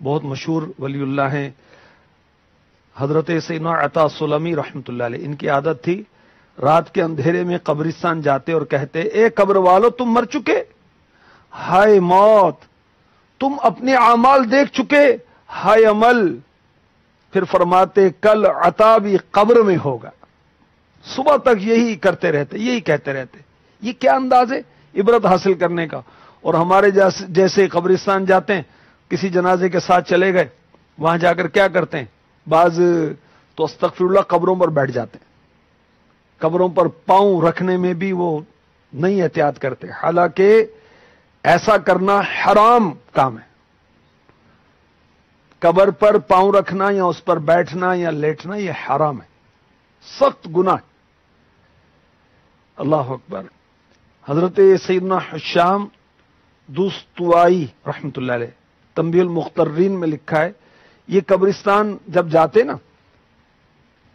بہت مشہور ولی اللہ ہیں حضرت سیدنا عطا سلمی رحمۃ اللہ علیہ. ان کی عادت تھی رات کے اندھیرے میں قبرستان جاتے اور کہتے اے قبر والو تم مر چکے، ہائے موت تم اپنے اعمال دیکھ چکے، ہائے عمل. پھر فرماتے کل عطا بھی قبر میں ہوگا. صبح تک یہی کرتے رہتے، یہی کہتے رہتے. یہ کیا انداز ہے عبرت حاصل کرنے کا. اور ہمارے جیسے قبرستان جاتے ہیں، کسی جنازے کے ساتھ چلے گئے، وہاں جا کر کیا کرتے ہیں، بعض تو استغفر اللہ قبروں پر بیٹھ جاتے ہیں، قبروں پر پاؤں رکھنے میں بھی وہ نہیں احتیاط کرتے، حالانکہ ایسا کرنا حرام کام ہے. قبر پر پاؤں رکھنا یا اس پر بیٹھنا یا لیٹنا یہ حرام ہے، سخت گناہ. اللہ اکبر. حضرت سیدنا حشام دوستوائی رحمۃ اللہ علیہ تنبیہ المخترین میں لکھا ہے، یہ قبرستان جب جاتے نا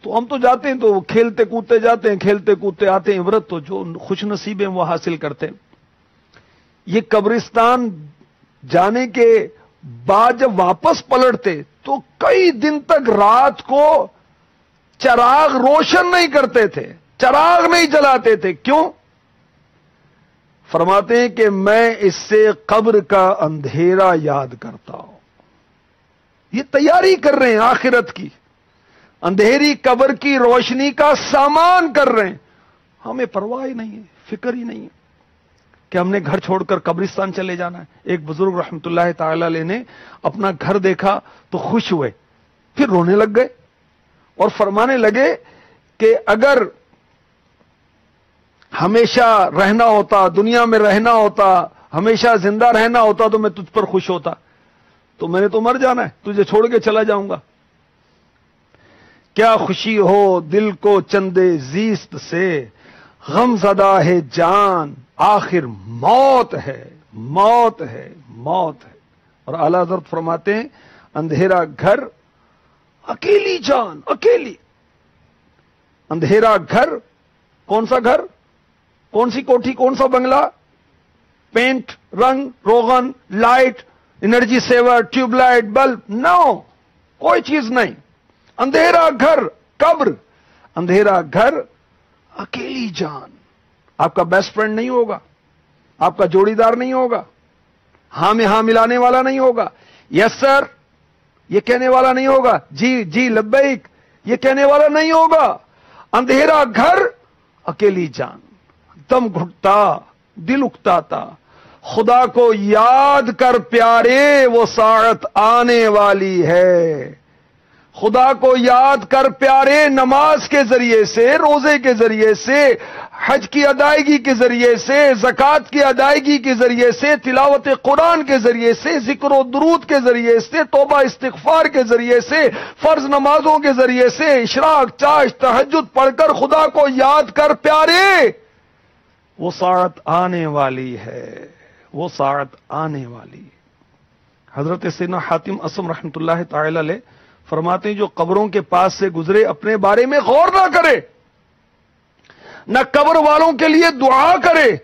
تو ہم تو جاتے ہیں تو کھیلتے کودتے جاتے ہیں، کھیلتے کودتے آتے ہیں، عبرت تو جو خوش نصیب ہیں وہ حاصل کرتے ہیں. یہ قبرستان جانے کے بعد جب واپس پلٹتے تو کئی دن تک رات کو چراغ روشن نہیں کرتے تھے، چراغ نہیں جلاتے تھے. کیوں؟ فرماتے ہیں کہ میں اس سے قبر کا اندھیرا یاد کرتا ہوں. یہ تیاری کر رہے ہیں آخرت کی، اندھیری قبر کی روشنی کا سامان کر رہے ہیں. ہمیں پرواہ ہی نہیں ہے، فکر ہی نہیں ہے کہ ہم نے گھر چھوڑ کر قبرستان چلے جانا ہے. ایک بزرگ رحمت اللہ تعالی علیہ نے اپنا گھر دیکھا تو خوش ہوئے، پھر رونے لگ گئے اور فرمانے لگے کہ اگر ہمیشہ رہنا ہوتا، دنیا میں رہنا ہوتا، ہمیشہ زندہ رہنا ہوتا تو میں تجھ پر خوش ہوتا، تو میں نے تو مر جانا ہے، تجھے چھوڑ کے چلا جاؤں گا. کیا خوشی ہو دل کو چندے زیست سے، غم زدہ ہے جان آخر موت ہے، موت ہے، موت ہے. اور اعلی حضرت فرماتے ہیں اندھیرا گھر اکیلی جان، اکیلی. اندھیرا گھر، کون سا گھر، کون سی کوٹھی، کون سا بنگلہ، پینٹ، رنگ، روغن، light, energy saver, tube light, bulb, no, کوئی چیز نہیں. اندھیرا گھر قبر، اندھیرا گھر اکیلی جان. آپ کا بیسٹ فرینڈ نہیں ہوگا، آپ کا جوڑی دار نہیں ہوگا، ہاں میں ہاں ملانے والا نہیں ہوگا، یس سر یہ کہنے والا نہیں ہوگا، جی جی لبیک یہ کہنے والا نہیں ہوگا. اندھیرا گھر اکیلی جان. دم گھٹتا، دل اکتاتا، خدا کو یاد کر پیارے وہ ساعت آنے والی ہے. خدا کو یاد کر پیارے، نماز کے ذریعے سے، روزے کے ذریعے سے، حج کی ادائیگی کے ذریعے سے، زکوٰۃ کی ادائیگی کے ذریعے سے، تلاوت قرآن کے ذریعے سے، ذکر و درود کے ذریعے سے، توبہ استغفار کے ذریعے سے، فرض نمازوں کے ذریعے سے، اشراق، چاشت، تہجد پڑھ کر خدا کو یاد کر پیارے وہ ساعت آنے والی ہے، وہ ساعت آنے والی. حضرت سیدنا حاتم اسم رحمۃ اللہ تعالی علیہ فرماتے ہیں جو قبروں کے پاس سے گزرے اپنے بارے میں غور نہ کرے، نہ قبر والوں کے لیے دعا کرے،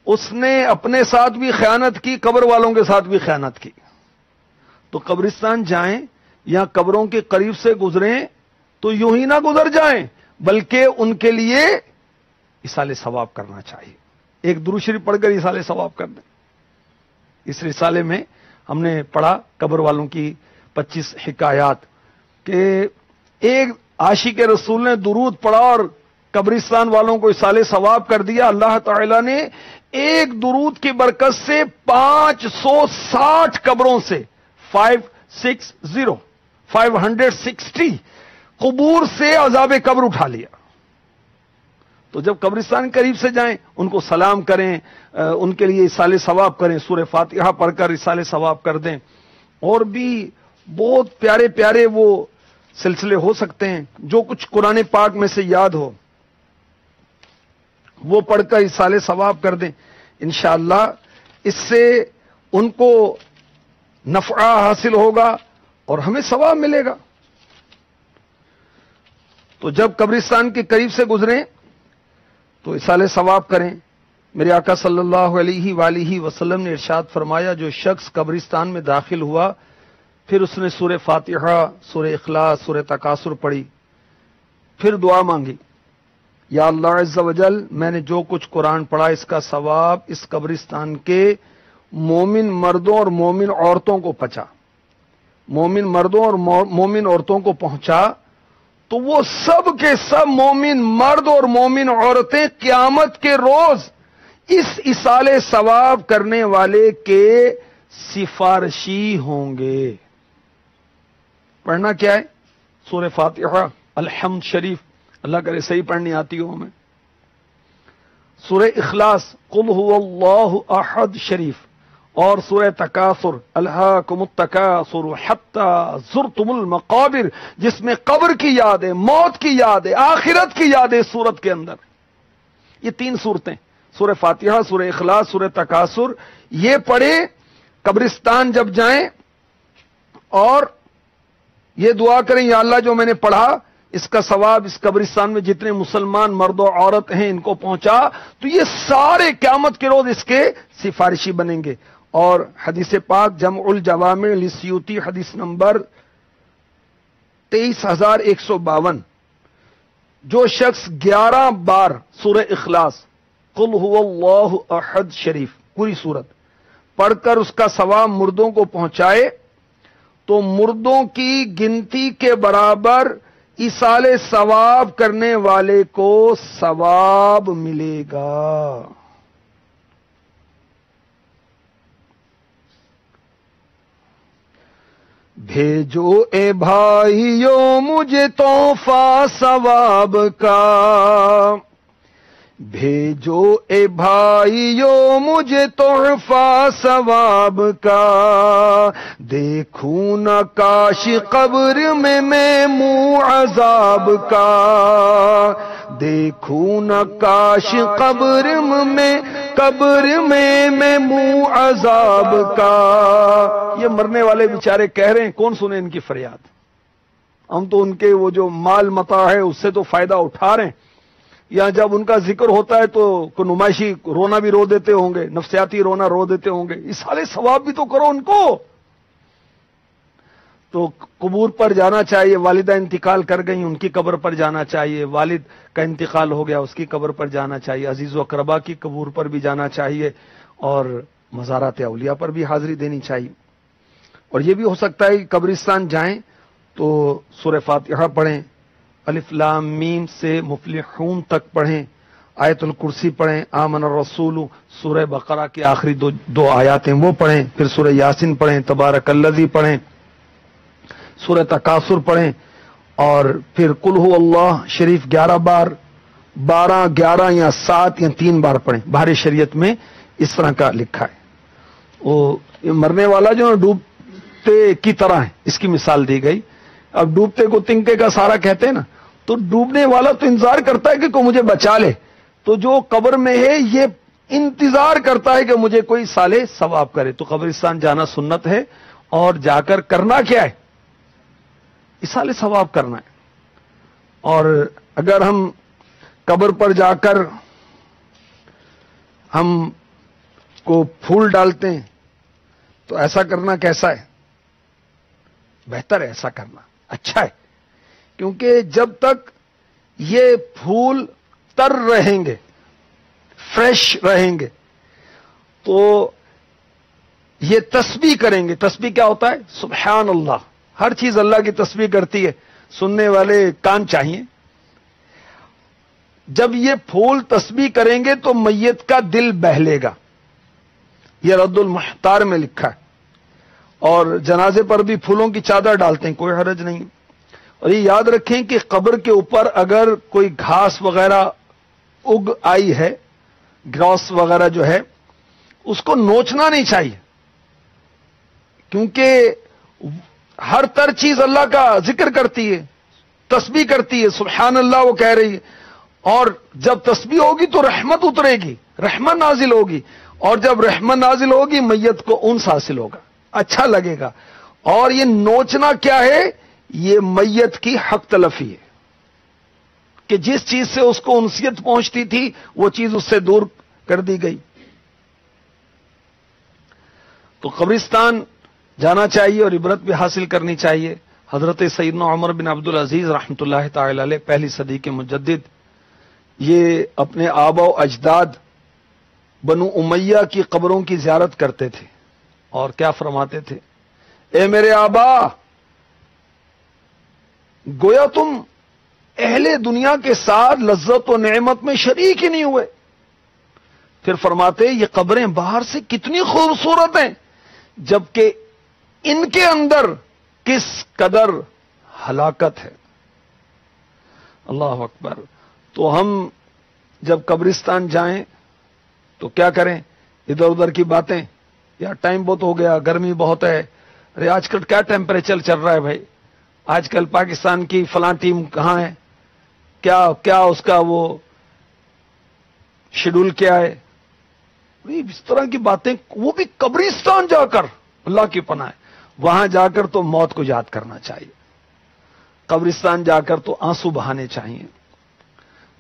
اس نے اپنے ساتھ بھی خیانت کی، قبر والوں کے ساتھ بھی خیانت کی. تو قبرستان جائیں یا قبروں کے قریب سے گزریں تو یوں ہی نہ گزر جائیں، بلکہ ان کے لیے ایصال ثواب کرنا چاہیے. ایک درود شریف پڑھ کر ایصال ثواب کر دیں. اس رسالے میں ہم نے پڑھا قبر والوں کی 25 حکایات کہ ایک عاشق رسول نے درود پڑھا اور قبرستان والوں کو ایصال ثواب کر دیا. اللہ تعالی نے ایک درود کی برکت سے 560 قبروں سے 560 قبور سے عذاب قبر اٹھا لیا. تو جب قبرستان قریب سے جائیں ان کو سلام کریں، ان کے لیے ایصال ثواب کریں، سورہ فاتحہ پڑھ کر ایصال ثواب کر دیں. اور بھی بہت پیارے پیارے وہ سلسلے ہو سکتے ہیں، جو کچھ قرآن پاک میں سے یاد ہو وہ پڑھ کر ایصال ثواب کر دیں. انشاءاللہ اس سے ان کو نفع حاصل ہوگا اور ہمیں ثواب ملے گا. تو جب قبرستان کے قریب سے گزریں تو ایصال ثواب کریں. میرے آقا صلی اللہ علیہ وآلہ وسلم نے ارشاد فرمایا جو شخص قبرستان میں داخل ہوا پھر اس نے سورہ فاتحہ، سورہ اخلاص، سورہ تکاثر پڑھی، پھر دعا مانگی، یا اللہ عز و جل، میں نے جو کچھ قرآن پڑھا اس کا ثواب اس قبرستان کے مومن مردوں اور مومن عورتوں کو پہنچا، مومن مردوں اور مومن عورتوں کو پہنچا، تو وہ سب کے سب مومن مرد اور مومن عورتیں قیامت کے روز اس ایصال ثواب کرنے والے کے سفارشی ہوں گے۔ پڑھنا کیا ہے؟ سورہ فاتحہ، الحمد شریف، اللہ کرے صحیح پڑھنی آتی ہو ہمیں، سورہ اخلاص، قل هو اللہ احد شریف، اور سورہ تکاثر، الہاکم التکاثر حتی زرتم المقابر، جس میں قبر کی یاد ہے، موت کی یاد ہے، آخرت کی یاد ہے سورت کے اندر۔ یہ 3 سورتیں، سورہ فاتحہ، سورہ اخلاص، سورہ تکاثر، یہ پڑھیں قبرستان جب جائیں، اور یہ دعا کریں، یا اللہ جو میں نے پڑھا اس کا ثواب اس قبرستان میں جتنے مسلمان مرد و عورت ہیں ان کو پہنچا، تو یہ سارے قیامت کے روز اس کے سفارشی بنیں گے۔ اور حدیث پاک جمع الجوامع للسیوطی، حدیث نمبر 23152، جو شخص 11 بار سورہ اخلاص، قل هو اللہ احد شریف، پوری سورت پڑھ کر اس کا ثواب مردوں کو پہنچائے، تو مردوں کی گنتی کے برابر ایصال ثواب کرنے والے کو ثواب ملے گا۔ بھیجو اے بھائیو مجھے تحفہ ثواب کا، بھیجو اے بھائیو مجھے تحفہ ثواب کا، دیکھوں نہ کاش قبر میں منہ عذاب کا، دیکھوں نہ کاش قبر میں منہ عذاب کا۔ یہ مرنے والے بیچارے کہہ رہے ہیں، کون سنے ان کی فریاد؟ ہم تو ان کے وہ جو مال متاع ہے اس سے تو فائدہ اٹھا رہے ہیں، یا جب ان کا ذکر ہوتا ہے تو کوئی نمائشی رونا بھی رو دیتے ہوں گے، نفسیاتی رونا رو دیتے ہوں گے، ایصال ثواب بھی تو کرو ان کو۔ تو قبور پر جانا چاہیے، والدہ انتقال کر گئیں ان کی قبر پر جانا چاہیے، والد کا انتقال ہو گیا اس کی قبر پر جانا چاہیے، عزیز و اقربا کی قبور پر بھی جانا چاہیے، اور مزارات اولیاء پر بھی حاضری دینی چاہیے۔ اور یہ بھی ہو سکتا ہے کہ قبرستان جائیں تو سورہ فاتحہ پڑھیں، الف لام میم سے مفلحون تک پڑھیں، آیت الکرسی پڑھیں، آمن الرسول، سورہ بقرہ کی آخری دو آیات ہیں وہ پڑھیں، پھر سورہ یاسین پڑھیں، تبارک الذی پڑھیں، سورہ تکاثر پڑھیں، اور پھر قل هو اللہ شریف 11 بار، 12، 11 یا 7 یا 3 بار پڑھیں۔ بہر شریعت میں اس طرح کا لکھا ہے۔ وہ مرنے والا جو ڈوبتے کی طرح ہے، اس کی مثال دی گئی۔ اب ڈوبتے کو تنکے کا سارا کہتے ہیں نا، تو ڈوبنے والا تو انتظار کرتا ہے کہ کوئی مجھے بچا لے، تو جو قبر میں ہے یہ انتظار کرتا ہے کہ مجھے کوئی صالح ثواب کرے۔ تو قبرستان جانا سنت ہے، اور جا کر کرنا کیا ہے؟ ایصال ثواب کرنا ہے۔ اور اگر ہم قبر پر جا کر ہم کو پھول ڈالتے ہیں تو ایسا کرنا کیسا ہے؟ بہتر ہے ایسا کرنا، اچھا ہے، کیونکہ جب تک یہ پھول تر رہیں گے، فریش رہیں گے، تو یہ تسبیح کریں گے۔ تسبیح کیا ہوتا ہے؟ سبحان اللہ، ہر چیز اللہ کی تسبیح کرتی ہے، سننے والے کان چاہیے۔ جب یہ پھول تسبیح کریں گے تو میت کا دل بہلے گا، یہ رد المحتار میں لکھا ہے۔ اور جنازے پر بھی پھولوں کی چادر ڈالتے ہیں، کوئی حرج نہیں۔ اور یہ یاد رکھیں کہ قبر کے اوپر اگر کوئی گھاس وغیرہ اگ آئی ہے، گراس وغیرہ جو ہے، اس کو نوچنا نہیں چاہیے، کیونکہ ہر تر چیز اللہ کا ذکر کرتی ہے، تسبیح کرتی ہے، سبحان اللہ وہ کہہ رہی ہے، اور جب تسبیح ہوگی تو رحمت اترے گی، رحمت نازل ہوگی، اور جب رحمت نازل ہوگی میت کو انس حاصل ہوگا، اچھا لگے گا۔ اور یہ نوچنا کیا ہے؟ یہ میت کی حق تلفی ہے، کہ جس چیز سے اس کو انسیت پہنچتی تھی وہ چیز اس سے دور کر دی گئی۔ تو قبرستان جانا چاہیے اور عبرت بھی حاصل کرنی چاہیے۔ حضرت سیدنا عمر بن عبدالعزیز رحمۃ اللہ تعالی علیہ پہلی صدی کے مجدد، یہ اپنے آبا و اجداد بنو امیہ کی قبروں کی زیارت کرتے تھے اور کیا فرماتے تھے؟ اے میرے آبا، گویا تم اہل دنیا کے ساتھ لذت و نعمت میں شریک ہی نہیں ہوئے۔ پھر فرماتے یہ قبریں باہر سے کتنی خوبصورت ہیں، جبکہ ان کے اندر کس قدر ہلاکت ہے۔ اللہ اکبر۔ تو ہم جب قبرستان جائیں تو کیا کریں؟ ادھر ادھر کی باتیں، یا ٹائم بہت ہو گیا، گرمی بہت ہے، ارے آج کل کیا ٹیمپریچر چل رہا ہے بھائی، آج کل پاکستان کی فلاں ٹیم کہاں ہے، کیا اس کا وہ شیڈول کیا ہے، اس طرح کی باتیں، وہ بھی قبرستان جا کر، اللہ کی پناہ ہے، وہاں جا کر تو موت کو یاد کرنا چاہیے، قبرستان جا کر تو آنسو بہانے چاہیے،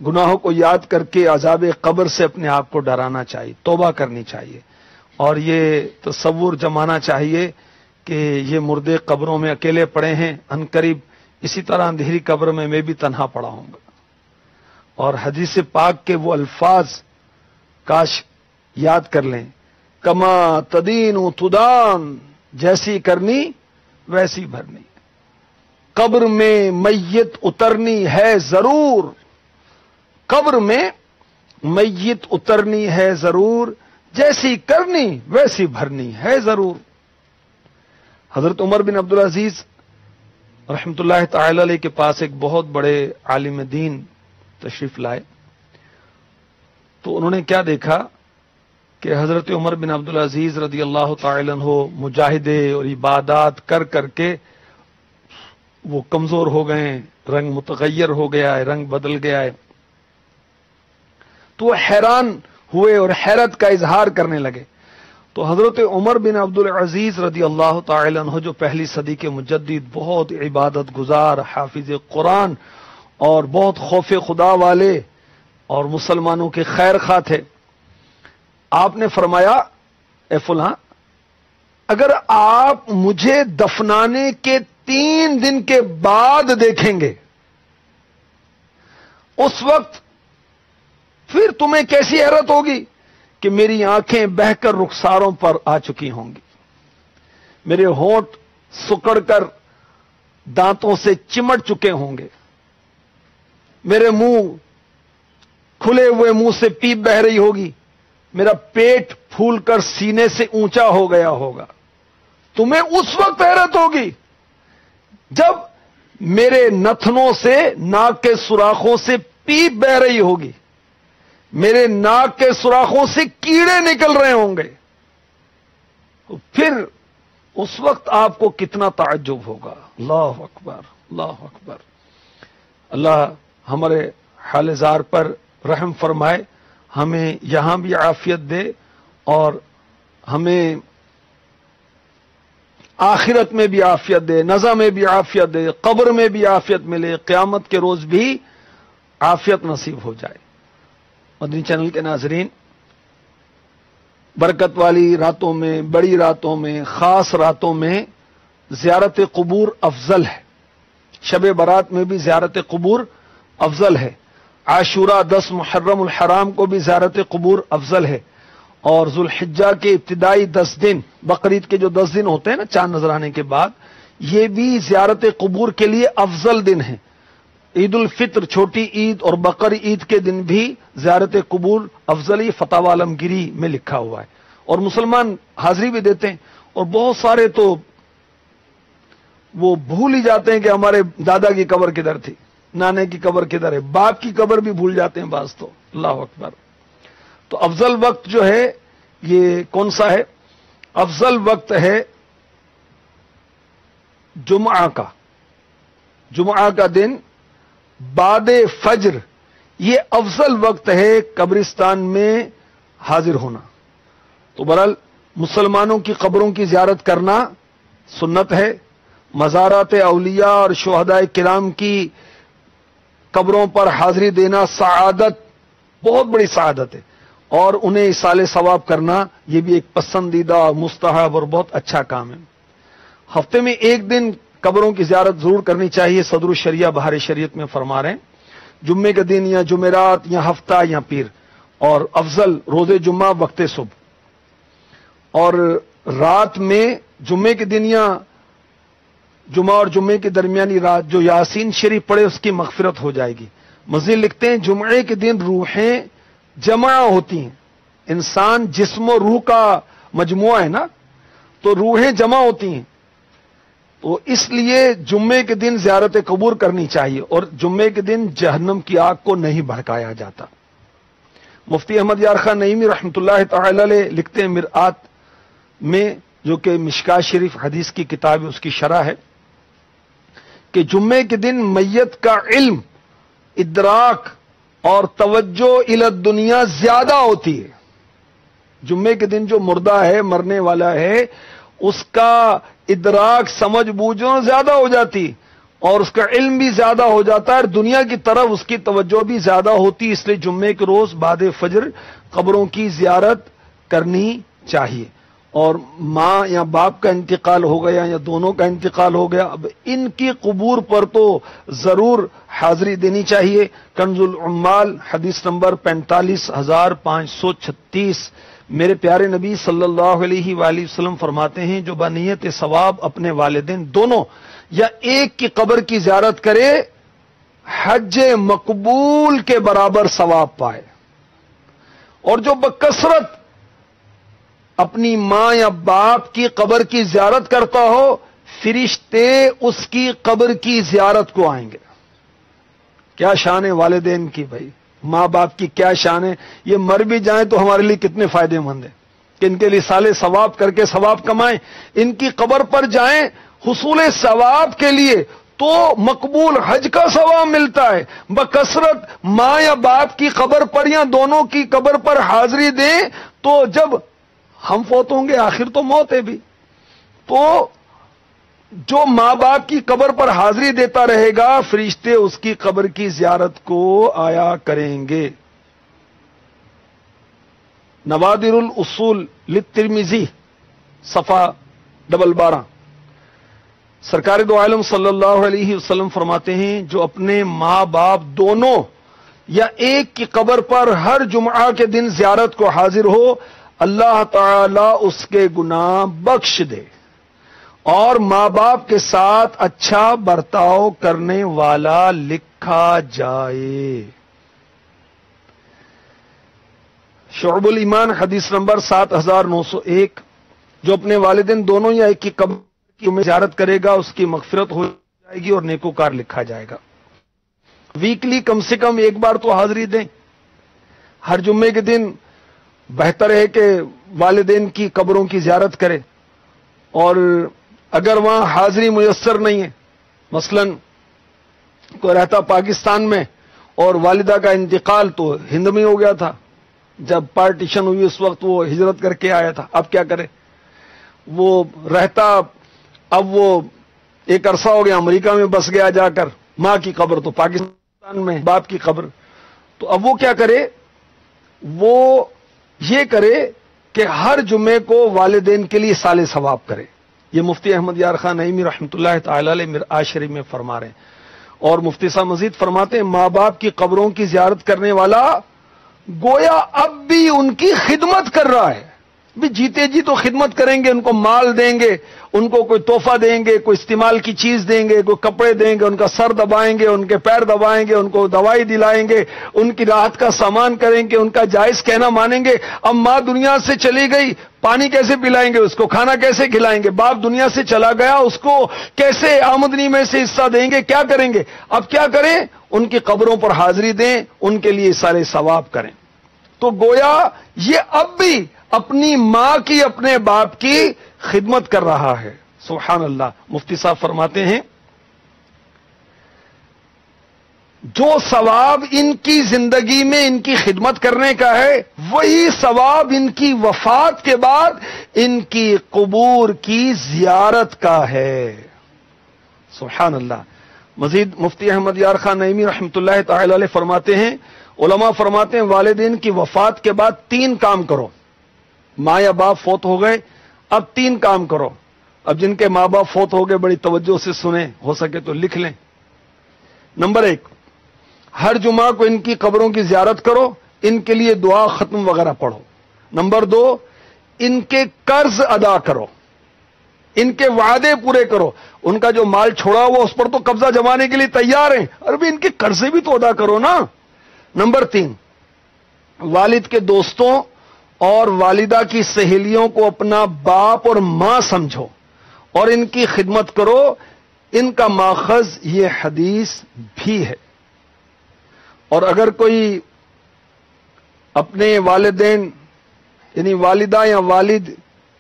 گناہوں کو یاد کر کے عذاب قبر سے اپنے آپ کو ڈرانا چاہیے، توبہ کرنی چاہیے، اور یہ تصور جمانا چاہیے کہ یہ مردے قبروں میں اکیلے پڑے ہیں، عنقریب اسی طرح اندھیری قبر میں بھی تنہا پڑا ہوں گا۔ اور حدیث پاک کے وہ الفاظ کاش یاد کر لیں، کما تدین تدان، جیسی کرنی ویسی بھرنی، قبر میں میت اترنی ہے ضرور، قبر میں میت اترنی ہے ضرور، جیسی کرنی ویسی بھرنی ہے ضرور۔ حضرت عمر بن عبدالعزیز رحمۃ اللہ تعالی علیہ کے پاس ایک بہت بڑے عالم دین تشریف لائے، تو انہوں نے کیا دیکھا کہ حضرت عمر بن عبدالعزیز رضی اللہ تعالی عنہ مجاہدے اور عبادات کر کر کے وہ کمزور ہو گئے، رنگ متغیر ہو گیا ہے، رنگ بدل گیا ہے، تو وہ حیران ہوئے اور حیرت کا اظہار کرنے لگے۔ تو حضرت عمر بن عبدالعزیز رضی اللہ تعالی عنہ جو پہلی صدی کے مجدد، بہت عبادت گزار، حافظ قرآن اور بہت خوف خدا والے اور مسلمانوں کے خیر خواہ تھے، آپ نے فرمایا اے فلاں، اگر آپ مجھے دفنانے کے 3 دن کے بعد دیکھیں گے، اس وقت پھر تمہیں کیسی حیرت ہوگی کہ میری آنکھیں بہہ کر رخساروں پر آ چکی ہوں گی، میرے ہونٹ سکڑ کر دانتوں سے چمٹ چکے ہوں گے، میرے منہ کھلے ہوئے منہ سے پیپ بہ رہی ہوگی، میرا پیٹ پھول کر سینے سے اونچا ہو گیا ہوگا۔ تمہیں اس وقت حیرت ہوگی جب میرے نتنوں سے، ناک کے سوراخوں سے پیپ بہ رہی ہوگی، میرے ناک کے سوراخوں سے کیڑے نکل رہے ہوں گے، پھر اس وقت آپ کو کتنا تعجب ہوگا۔ اللہ اکبر، اللہ اکبر۔ اللہ ہمارے حال زار پر رحم فرمائے، ہمیں یہاں بھی عافیت دے اور ہمیں آخرت میں بھی عافیت دے، نزع میں بھی عافیت دے، قبر میں بھی عافیت ملے، قیامت کے روز بھی عافیت نصیب ہو جائے۔ مدنی چینل کے ناظرین، برکت والی راتوں میں، بڑی راتوں میں، خاص راتوں میں زیارت قبور افضل ہے، شب برات میں بھی زیارت قبور افضل ہے، عاشورہ 10 محرم الحرام کو بھی زیارت قبور افضل ہے، اور ذوالحجہ کے ابتدائی 10 دن، بقرعید کے جو 10 دن ہوتے ہیں نا چاند نظر آنے کے بعد، یہ بھی زیارت قبور کے لیے افضل دن ہیں۔ عید الفطر، چھوٹی عید اور بقر عید کے دن بھی زیارت قبور افضل، یہ فتاوی عالمگیری میں لکھا ہوا ہے، اور مسلمان حاضری بھی دیتے ہیں، اور بہت سارے تو وہ بھول ہی جاتے ہیں کہ ہمارے دادا کی قبر کدھر تھی، نانے کی قبر کدھر ہے، باپ کی قبر بھی بھول جاتے ہیں بعض تو۔ اللہ اکبر۔ تو افضل وقت جو ہے یہ کون سا ہے؟ افضل وقت ہے جمعہ کا، جمعہ کا دن بعد فجر، یہ افضل وقت ہے قبرستان میں حاضر ہونا۔ تو بہرحال مسلمانوں کی قبروں کی زیارت کرنا سنت ہے، مزارات اولیاء اور شہداء کرام کی قبروں پر حاضری دینا سعادت، بہت بڑی سعادت ہے، اور انہیں اصال ثواب کرنا یہ بھی ایک پسندیدہ، مستحب اور بہت اچھا کام ہے۔ ہفتے میں ایک دن قبروں کی زیارت ضرور کرنی چاہیے. صدر الشریعہ بہار شریعت میں فرما رہے ہیں جمعے کے دن یا جمعرات یا ہفتہ یا پیر، اور افضل روز جمعہ وقت صبح، اور رات میں جمعے کے دن یا جمعہ اور جمعے کے درمیانی رات جو یاسین شریف پڑھے اس کی مغفرت ہو جائے گی. مزید لکھتے ہیں جمعے کے دن روحیں جمع ہوتی ہیں. انسان جسم و روح کا مجموعہ ہے نا، تو روحیں جمع ہوتی ہیں، تو اس لیے جمعے کے دن زیارت قبور کرنی چاہیے، اور جمعے کے دن جہنم کی آگ کو نہیں بھڑکایا جاتا. مفتی احمد یار خان نعیمی رحمۃ اللہ تعالی علیہ لکھتے ہیں مرآت میں، جو کہ مشکات شریف حدیث کی کتاب ہے، اس کی شرح ہے، کہ جمعے کے دن میت کا علم، ادراک اور توجہ الی الدنیا زیادہ ہوتی ہے. جمعے کے دن جو مردہ ہے، مرنے والا ہے، اس کا ادراک، سمجھ بوجھنا زیادہ ہو جاتی، اور اس کا علم بھی زیادہ ہو جاتا ہے، اور دنیا کی طرف اس کی توجہ بھی زیادہ ہوتی. اس لیے جمعے کے روز بعد فجر قبروں کی زیارت کرنی چاہیے. اور ماں یا باپ کا انتقال ہو گیا یا دونوں کا انتقال ہو گیا، اب ان کی قبور پر تو ضرور حاضری دینی چاہیے. کنز العمال حدیث نمبر 45,536. میرے پیارے نبی صلی اللہ علیہ وآلہ وسلم فرماتے ہیں جو بنیت ثواب اپنے والدین دونوں یا ایک کی قبر کی زیارت کرے حج مقبول کے برابر ثواب پائے، اور جو بکثرت اپنی ماں یا باپ کی قبر کی زیارت کرتا ہو فرشتے اس کی قبر کی زیارت کو آئیں گے. کیا شان ہے والدین کی بھائی، ماں باپ کی کیا شان ہے. یہ مر بھی جائیں تو ہمارے لیے کتنے فائدے مند ہیں کہ ان کے لیے سالے ثواب کر کے ثواب کمائیں. ان کی قبر پر جائیں حصول ثواب کے لیے تو مقبول حج کا ثواب ملتا ہے. بکثرت ماں یا باپ کی قبر پر یا دونوں کی قبر پر حاضری دیں، تو جب ہم فوت ہوں گے، آخر تو موت ہے بھی، تو جو ماں باپ کی قبر پر حاضری دیتا رہے گا فرشتے اس کی قبر کی زیارت کو آیا کریں گے. نوادر الاصول للترمذی صفحہ 12 سرکار دو عالم صلی اللہ علیہ وسلم فرماتے ہیں جو اپنے ماں باپ دونوں یا ایک کی قبر پر ہر جمعہ کے دن زیارت کو حاضر ہو، اللہ تعالی اس کے گناہ بخش دے اور ماں باپ کے ساتھ اچھا برتاؤ کرنے والا لکھا جائے. شعب الایمان حدیث نمبر 7901. جو اپنے والدین دونوں یا ایک کی قبر کی زیارت کرے گا اس کی مغفرت ہو جائے گی اور نیکوکار لکھا جائے گا. ویکلی کم سے کم ایک بار تو حاضری دیں. ہر جمعے کے دن بہتر ہے کہ والدین کی قبروں کی زیارت کرے، اور اگر وہاں حاضری میسر نہیں ہے، مثلا کوئی رہتا پاکستان میں اور والدہ کا انتقال تو ہند میں ہو گیا تھا، جب پارٹیشن ہوئی اس وقت وہ ہجرت کر کے آیا تھا، اب کیا کرے؟ وہ رہتا، اب وہ ایک عرصہ ہو گیا امریکہ میں بس گیا جا کر، ماں کی قبر تو پاکستان میں، باپ کی قبر، تو اب وہ کیا کرے؟ وہ یہ کرے کہ ہر جمعے کو والدین کے لیے سال ثواب کرے. یہ مفتی احمد یار خان نعیمی رحمۃ اللہ تعالی علیہ مرآت شریف میں فرما رہے ہیں. اور مفتی صاحب مزید فرماتے ہیں ماں باپ کی قبروں کی زیارت کرنے والا گویا اب بھی ان کی خدمت کر رہا ہے. بھی جیتے جی تو خدمت کریں گے، ان کو مال دیں گے، ان کو کوئی تحفہ دیں گے، کوئی استعمال کی چیز دیں گے، کوئی کپڑے دیں گے، ان کا سر دبائیں گے، ان کے پیر دبائیں گے، ان کو دوائی دلائیں گے، ان کی راحت کا سامان کریں گے، ان کا جائز کہنا مانیں گے. اب ماں دنیا سے چلی گئی، پانی کیسے پلائیں گے اس کو، کھانا کیسے کھلائیں گے؟ باپ دنیا سے چلا گیا، اس کو کیسے آمدنی میں سے حصہ دیں گے؟ کیا کریں گے؟ اب کیا کریں؟ ان کی قبروں پر حاضری دیں، ان کے لیے سارے ثواب کریں. تو گویا یہ اب بھی اپنی ماں کی، اپنے باپ کی خدمت کر رہا ہے. سبحان اللہ. مفتی صاحب فرماتے ہیں جو ثواب ان کی زندگی میں ان کی خدمت کرنے کا ہے وہی ثواب ان کی وفات کے بعد ان کی قبور کی زیارت کا ہے. سبحان اللہ. مزید مفتی احمد یار خان نعیمی رحمۃ اللہ تعالی علیہ فرماتے ہیں، علماء فرماتے ہیں والدین کی وفات کے بعد 3 کام کرو. ماں یا باپ فوت ہو گئے، اب 3 کام کرو. اب جن کے ماں باپ فوت ہو گئے بڑی توجہ سے سنیں، ہو سکے تو لکھ لیں۔ نمبر 1، ہر جمعہ کو ان کی قبروں کی زیارت کرو، ان کے لیے دعا ختم وغیرہ پڑھو۔ نمبر 2، ان کے قرض ادا کرو، ان کے وعدے پورے کرو۔ ان کا جو مال چھوڑا ہوا اس پر تو قبضہ جمانے کے لیے تیار ہیں، اور بھی ان کے قرضے بھی تو ادا کرو نا۔ نمبر 3، والد کے دوستوں اور والدہ کی سہیلیوں کو اپنا باپ اور ماں سمجھو اور ان کی خدمت کرو، ان کا ماخذ یہ حدیث بھی ہے۔ اور اگر کوئی اپنے والدین یعنی والدہ یا والد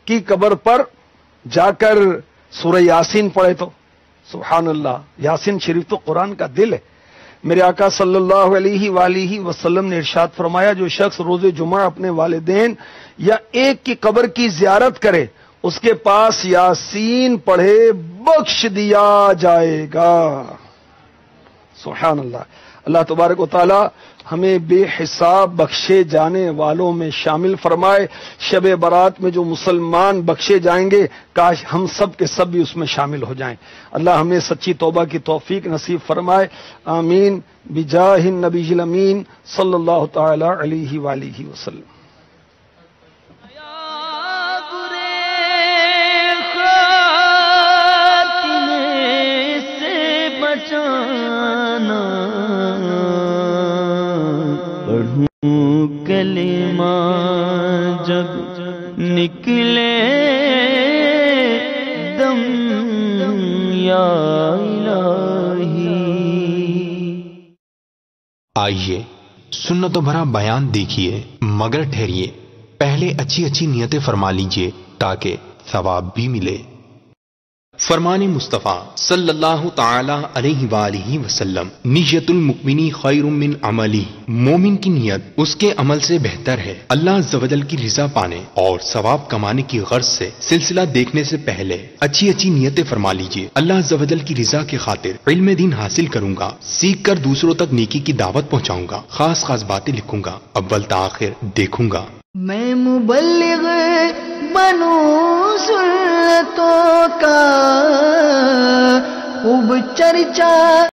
کی قبر پر جا کر سورہ یاسین پڑھے تو سبحان اللہ، یاسین شریف تو قرآن کا دل ہے۔ میرے آقا صلی اللہ علیہ وآلہ وسلم نے ارشاد فرمایا، جو شخص روز جمعہ اپنے والدین یا ایک کی قبر کی زیارت کرے، اس کے پاس یاسین پڑھے بخش دیا جائے گا۔ سبحان اللہ۔ اللہ تبارک و تعالی ہمیں بے حساب بخشے جانے والوں میں شامل فرمائے۔ شب برات میں جو مسلمان بخشے جائیں گے، کاش ہم سب کے سب بھی اس میں شامل ہو جائیں۔ اللہ ہمیں سچی توبہ کی توفیق نصیب فرمائے، آمین بجاہ النبی الامین صلی اللہ تعالی علیہ وآلہ وسلم۔ کلمہ جب نکلے دم یا الہی۔ آئیے سنتوں بھرا بیان دیکھیے، مگر ٹھہریے، پہلے اچھی اچھی نیتیں فرما لیجئے تاکہ ثواب بھی ملے۔ فرمان مصطفیٰ صلی اللہ تعالی علیہ وآلہ وسلم، نیت المؤمن خیر من عملی، مومن کی نیت اس کے عمل سے بہتر ہے۔ اللہ عز و جل کی رضا پانے اور ثواب کمانے کی غرض سے سلسلہ دیکھنے سے پہلے اچھی اچھی نیتیں فرما لیجئے۔ اللہ عز و جل کی رضا کی خاطر علم دین حاصل کروں گا، سیکھ کر دوسروں تک نیکی کی دعوت پہنچاؤں گا، خاص خاص باتیں لکھوں گا، اول تا آخر دیکھوں گا۔ میں مبلغ بنوں سنتوں کا خوب چرچا